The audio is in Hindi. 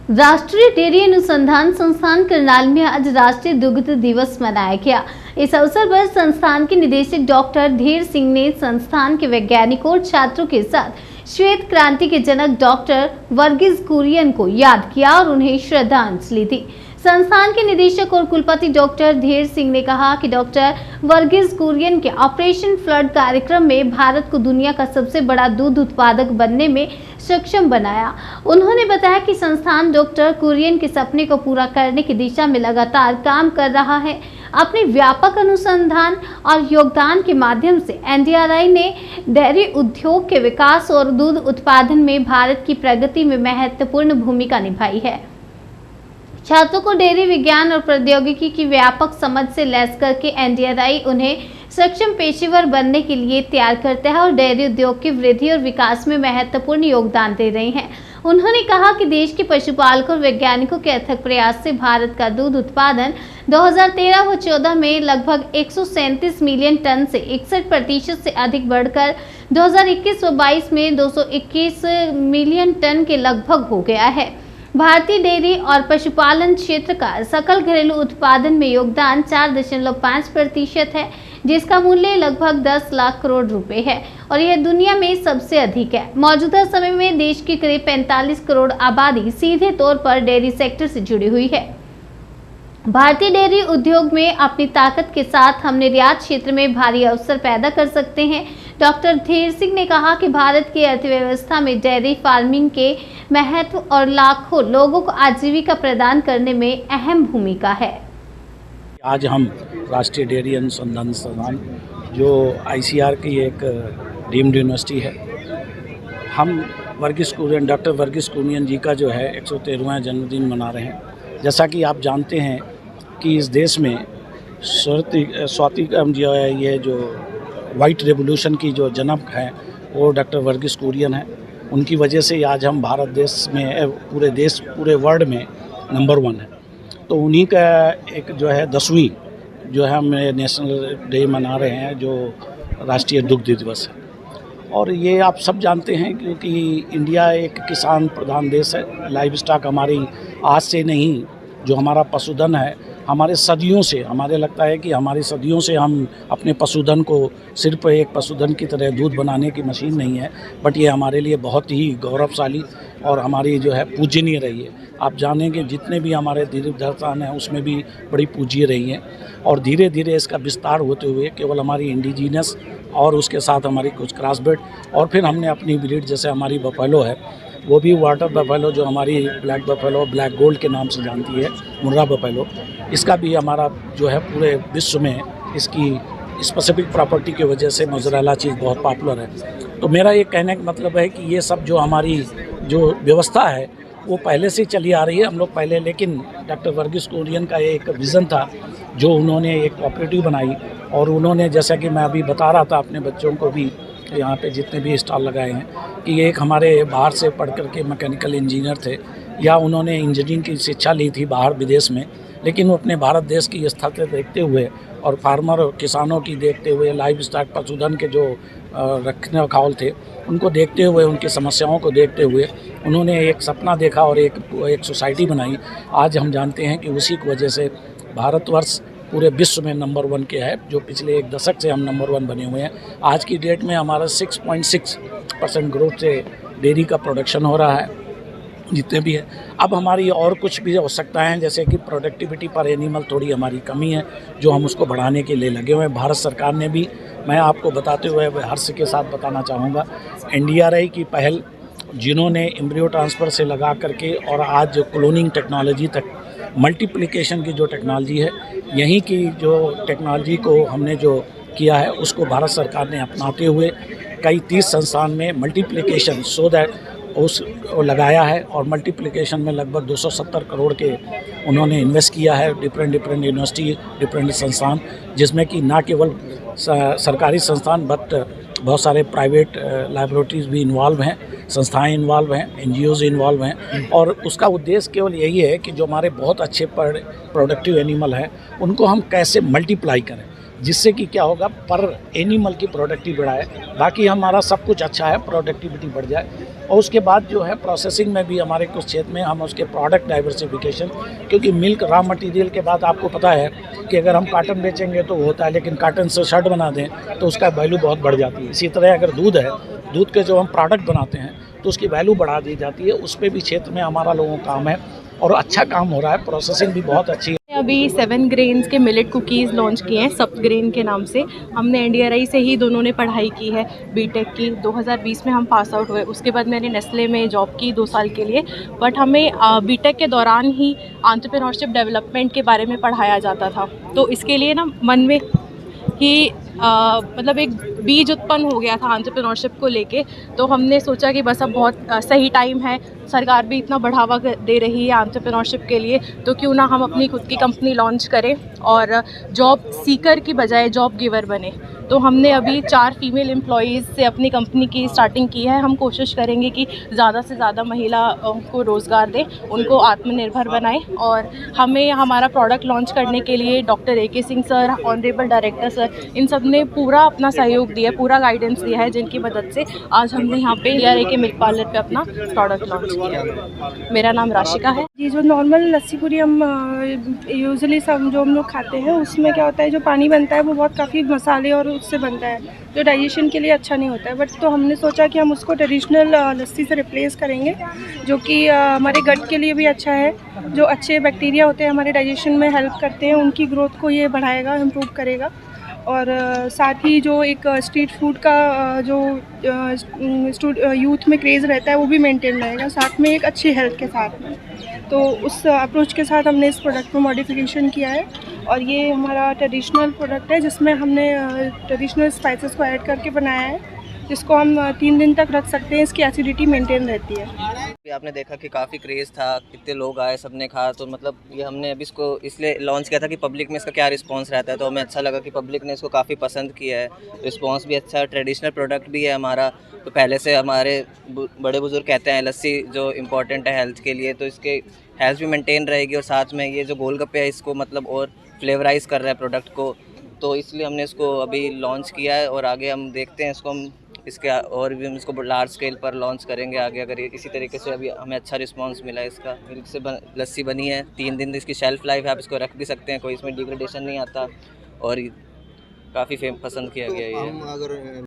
राष्ट्रीय डेयरी अनुसंधान संस्थान करनाल में आज राष्ट्रीय दुग्ध दिवस मनाया गया। इस अवसर पर संस्थान के निदेशक डॉक्टर धीर सिंह ने संस्थान के वैज्ञानिकों और छात्रों के साथ श्वेत क्रांति के जनक डॉक्टर वर्गीस कुरियन को याद किया और उन्हें श्रद्धांजलि दी। संस्थान के निदेशक और कुलपति डॉक्टर धीर सिंह ने कहा कि डॉक्टर वर्गीस कुरियन के ऑपरेशन फ्लड कार्यक्रम में भारत को दुनिया का सबसे बड़ा दूध उत्पादक बनने में सक्षम बनाया। उन्होंने बताया कि संस्थान डॉक्टर कुरियन के सपने को पूरा करने की दिशा में लगातार काम कर रहा है। अपने व्यापक अनुसंधान और योगदान के माध्यम से एनडीआरआई ने डेयरी उद्योग के विकास और दूध उत्पादन में भारत की प्रगति में महत्वपूर्ण भूमिका निभाई है। छात्रों को डेयरी विज्ञान और प्रौद्योगिकी की व्यापक समझ से लैस करके एनडीआरआई उन्हें सक्षम पेशेवर बनने के लिए तैयार करता है और डेयरी उद्योग की वृद्धि और विकास में महत्वपूर्ण योगदान दे रहे हैं। उन्होंने कहा कि देश के पशुपालकों और वैज्ञानिकों के अथक प्रयास से भारत का दूध उत्पादन 2013 व 14 में लगभग 137 मिलियन टन से 61% से अधिक बढ़कर 2021 व 22 में 221 मिलियन टन के लगभग हो गया है। भारतीय डेयरी और पशुपालन क्षेत्र का सकल घरेलू उत्पादन में योगदान 4.5% है, जिसका मूल्य लगभग 10 लाख करोड़ रुपए है और यह दुनिया में सबसे अधिक है। मौजूदा समय में देश की करीब 45 करोड़ आबादी सीधे तौर पर डेयरी सेक्टर से जुड़ी हुई है। भारतीय डेयरी उद्योग में अपनी ताकत के साथ हम निर्यात क्षेत्र में भारी अवसर पैदा कर सकते हैं। डॉक्टर धीर सिंह ने कहा कि भारत की अर्थव्यवस्था में डेयरी फार्मिंग के महत्व और लाखों लोगों को आजीविका प्रदान करने में अहम भूमिका है। आज हम राष्ट्रीय डेयरी अनुसंधान संस्थान जो आईसीआर की एक डीम्ड यूनिवर्सिटी है, हम डॉक्टर वर्गीस कुरियन जी का जो है 113वां जन्मदिन मना रहे हैं। जैसा कि आप जानते हैं कि इस देश में स्वाति जो है, ये जो वाइट रेवोल्यूशन की जो जनक है वो डॉक्टर वर्गीस कुरियन है। उनकी वजह से आज हम भारत देश में पूरे वर्ल्ड में नंबर 1 है। तो उन्हीं का एक जो है 10वीं जो है हम नेशनल डे मना रहे हैं, जो राष्ट्रीय दुग्ध दिवस है। और ये आप सब जानते हैं क्योंकि इंडिया एक किसान प्रधान देश है। लाइव स्टॉक हमारी आज से नहीं, जो हमारा पशुधन है हमारे सदियों से, हमारे लगता है कि हमारी सदियों से हम अपने पशुधन को सिर्फ एक पशुधन की तरह दूध बनाने की मशीन नहीं है, बट ये हमारे लिए बहुत ही गौरवशाली और हमारी जो है पूजनीय रही है। आप जानेंगे जितने भी हमारे तीर्थस्थान हैं उसमें भी बड़ी पूज्य रही हैं और धीरे धीरे इसका विस्तार होते हुए केवल हमारी इंडिजीनस और उसके साथ हमारी कुछ क्रॉसब्रीड और फिर हमने अपनी ब्रीड, जैसे हमारी बफेलो है वो भी वाटर बफेलो, जो हमारी ब्लैक बफेलो ब्लैक गोल्ड के नाम से जानती है, मुर्रा बफेलो, इसका भी हमारा जो है पूरे विश्व में इसकी स्पेसिफिक प्रॉपर्टी की वजह से मोज़रेला चीज़ बहुत पॉपुलर है। तो मेरा ये कहने का मतलब है कि ये सब जो हमारी जो व्यवस्था है वो पहले से चली आ रही है। हम लोग पहले, लेकिन डॉक्टर वर्गीस कुरियन का एक विज़न था जो उन्होंने एक कोऑपरेटिव बनाई और उन्होंने, जैसा कि मैं अभी बता रहा था अपने बच्चों को भी, यहाँ पे जितने भी स्टॉल लगाए हैं, कि एक हमारे बाहर से पढ़ कर के मैकेनिकल इंजीनियर थे या उन्होंने इंजीनियरिंग की शिक्षा ली थी बाहर विदेश में, लेकिन वो अपने भारत देश की स्थिति देखते हुए और फार्मर और किसानों की देखते हुए, लाइव स्टॉक पशुधन के जो रखने रखाव थे उनको देखते हुए, उनकी समस्याओं को देखते हुए उन्होंने एक सपना देखा और एक सोसाइटी बनाई। आज हम जानते हैं कि उसी की वजह से भारतवर्ष पूरे विश्व में नंबर 1 के है, जो पिछले एक दशक से हम नंबर 1 बने हुए हैं। आज की डेट में हमारा 6.6% ग्रोथ से डेयरी का प्रोडक्शन हो रहा है जितने भी है। अब हमारी और कुछ भी हो सकता है, जैसे कि प्रोडक्टिविटी पर एनिमल थोड़ी हमारी कमी है, जो हम उसको बढ़ाने के लिए लगे हुए हैं। भारत सरकार ने भी, मैं आपको बताते हुए हर्ष के साथ बताना चाहूँगा, एनडीआरआई की पहल, जिन्होंने एम्ब्रियो ट्रांसफ़र से लगा करके और आज जो क्लोनिंग टेक्नोलॉजी तक, मल्टीप्लिकेशन की जो टेक्नोलॉजी है, यहीं की जो टेक्नोलॉजी को हमने जो किया है उसको भारत सरकार ने अपनाते हुए कई 30 संस्थान में मल्टीप्लिकेशन सो दैट उसको लगाया है और मल्टीप्लिकेशन में लगभग 270 करोड़ के उन्होंने इन्वेस्ट किया है। डिफरेंट यूनिवर्सिटी, डिफरेंट संस्थान, जिसमें कि ना केवल सरकारी संस्थान बट बहुत सारे प्राइवेट लैबोरेटरीज भी इन्वॉल्व हैं, संस्थाएं इन्वॉल्व हैं, एनजीओज़ इन्वॉल्व हैं। और उसका उद्देश्य केवल यही है कि जो हमारे बहुत अच्छे प्रोडक्टिव एनिमल हैं उनको हम कैसे मल्टीप्लाई करें। जिससे कि क्या होगा, पर एनिमल की प्रोडक्टिविटी बढ़ाए। बाकी हमारा सब कुछ अच्छा है, प्रोडक्टिविटी बढ़ जाए। और उसके बाद जो है प्रोसेसिंग में भी हमारे कुछ क्षेत्र में हम उसके प्रोडक्ट डाइवर्सिफिकेशन, क्योंकि मिल्क रॉ मटेरियल के बाद आपको पता है कि अगर हम कॉटन बेचेंगे तो होता है, लेकिन कॉटन से शर्ट बना दें तो उसका वैल्यू बहुत बढ़ जाती है। इसी तरह अगर दूध है, दूध के जो हम प्रोडक्ट बनाते हैं तो उसकी वैल्यू बढ़ा दी जाती है। उस पर भी क्षेत्र में हमारा लोगों का काम है और अच्छा काम हो रहा है, प्रोसेसिंग भी बहुत अच्छी है। अभी 7 ग्रेन्स के मिलेट कुकीज़ लॉन्च किए हैं, सप्त ग्रेन के नाम से। हमने NDRI से ही दोनों ने पढ़ाई की है, बीटेक की। 2020 में हम पास आउट हुए। उसके बाद मैंने नेस्ले में जॉब की 2 साल के लिए। बट हमें बीटेक के दौरान ही एंटरप्रेन्योरशिप डेवलपमेंट के बारे में पढ़ाया जाता था। तो इसके लिए ना मन में ही मतलब एक बीज उत्पन्न हो गया था एंटरप्रेन्योरशिप को लेके। तो हमने सोचा कि बस अब बहुत सही टाइम है, सरकार भी इतना बढ़ावा दे रही है एंटरप्रेन्योरशिप के लिए, तो क्यों ना हम अपनी खुद की कंपनी लॉन्च करें और जॉब सीकर की बजाय जॉब गिवर बने। तो हमने अभी 4 फीमेल एम्प्लॉयज़ से अपनी कंपनी की स्टार्टिंग की है। हम कोशिश करेंगे कि ज़्यादा से ज़्यादा महिला को रोज़गार दें, उनको आत्मनिर्भर बनाएं। और हमें हमारा प्रोडक्ट लॉन्च करने के लिए doctor AK Singh sir, honourable director sir, इन सब ने पूरा अपना सहयोग दिया है, पूरा गाइडेंस दिया है, जिनकी मदद से आज हमने यहाँ पे NDRI के मिल्क पार्लर पे अपना प्रोडक्ट लॉन्च किया। मेरा नाम राशिका है। जी, जो नॉर्मल लस्सी पूरी हम यूजुअली सब जो हम लोग खाते हैं उसमें क्या होता है, जो पानी बनता है वो बहुत काफ़ी मसाले और उससे बनता है, जो डाइजेशन के लिए अच्छा नहीं होता है। बट तो हमने सोचा कि हम उसको ट्रेडिशनल लस्सी से रिप्लेस करेंगे, जो कि हमारे गट के लिए भी अच्छा है। जो अच्छे बैक्टीरिया होते हैं हमारे डाइजेशन में हेल्प करते हैं, उनकी ग्रोथ को ये बढ़ाएगा, इम्प्रूव करेगा। और साथ ही जो एक स्ट्रीट फूड का जो यूथ में क्रेज़ रहता है वो भी मेंटेन रहेगा, साथ में एक अच्छी हेल्थ के साथ में। तो उस अप्रोच के साथ हमने इस प्रोडक्ट में मॉडिफिकेशन किया है। और ये हमारा ट्रेडिशनल प्रोडक्ट है, जिसमें हमने ट्रेडिशनल स्पाइसेस को ऐड करके बनाया है, जिसको हम 3 दिन तक रख सकते हैं। इसकी एसिडिटी मेंटेन रहती है। आपने देखा कि काफ़ी क्रेज़ था, कितने लोग आए, सबने खाया। तो मतलब ये हमने अभी इसको इसलिए लॉन्च किया था कि पब्लिक में इसका क्या रिस्पांस रहता है। तो हमें अच्छा लगा कि पब्लिक ने इसको काफ़ी पसंद किया है, रिस्पांस भी अच्छा है। ट्रेडिशनल प्रोडक्ट भी है हमारा। तो पहले से हमारे बड़े बुजुर्ग कहते हैं लस्सी जो इम्पोर्टेंट है हेल्थ के लिए, तो इसके हेल्थ भी मेंटेन रहेगी। और साथ में ये जो गोलगप्पे है इसको मतलब और फ्लेवराइज़ कर रहा है प्रोडक्ट को, तो इसलिए हमने इसको अभी लॉन्च किया है। और आगे हम देखते हैं इसको हम इसके और भी हम इसको लार्ज स्केल पर लॉन्च करेंगे आगे। अगर इसी तरीके से अभी हमें अच्छा रिस्पांस मिला है इसका। मिल्क से लस्सी बनी है, 3 दिन इसकी शेल्फ़ लाइफ है, आप इसको रख भी सकते हैं, कोई इसमें डिग्रेडेशन नहीं आता। और काफ़ी पसंद किया गया है ये।